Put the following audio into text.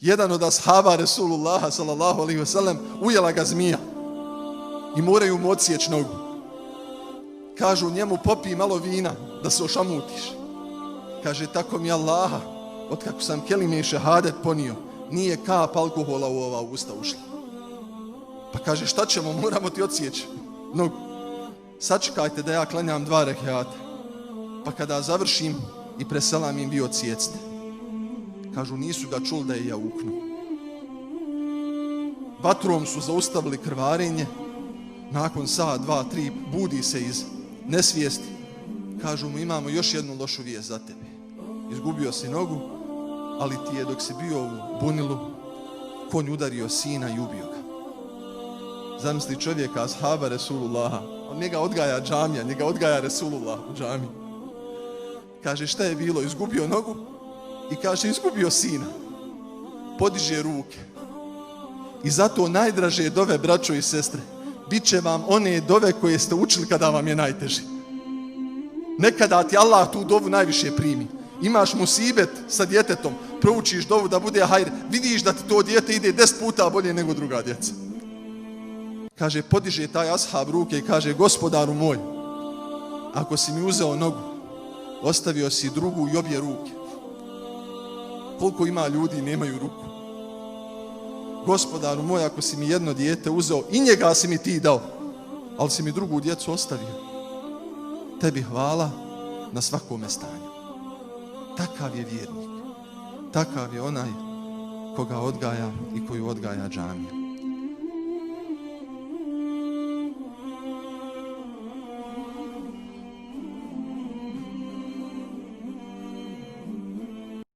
Jedan od ashaba Resulullaha sallallahu alaihi wasallam ujela ga zmija i moraju mu odsjeći nogu. Kažu njemu popij malo vina da se ošamutiš. Kaže tako mi Allaha, otkako sam kelime i šehadet ponio, nije kap alkohola u ova usta ušla. Pa kaže šta ćemo, moramo ti odsjeći nogu. Sačekajte da ja klanjam 2 rekata. Pa kada završim i preselamim vi odsjecite. Kažu nisu ga čuli da je jauknuo. Vatrom su zaustavili krvarenje. Nakon sat, 2, 3 budi se iz nesvijesti. Kažu mu imamo još jednu lošu vijest za tebe. Izgubio si nogu, ali ti je dok si bio u bunilu konj udario sina i ubio ga. Zamisli čovjeka, ashaba Resulullaha. Njega odgaja džamija, njega odgaja Resulullah u džamiji. Kaže šta je bilo? Izgubio nogu i kaže izgubio sina. Podiže ruke. I zato najdraže dove, braćo i sestre, bit će vam one dove koje ste učili kada vam je najteže. Nekada ti Allah tu dovu najviše primi. Imaš musibet sa djetetom, proučiš dovu da bude hajr, vidiš da ti to dijete ide 10 puta bolje nego druga djeca. Kaže, podiže taj ashab ruke i kaže, gospodaru moj, ako si mi uzeo nogu, ostavio si drugu i obje ruke. Koliko ima ljudi nemaju ruku. Gospodaru moj, ako si mi jedno dijete uzeo, i njega si mi ti dao, ali si mi drugu djecu ostavio. Tebi hvala na svakome stanju. Takav je vjernik. Takav je onaj koga odgaja i koju odgaja džamija.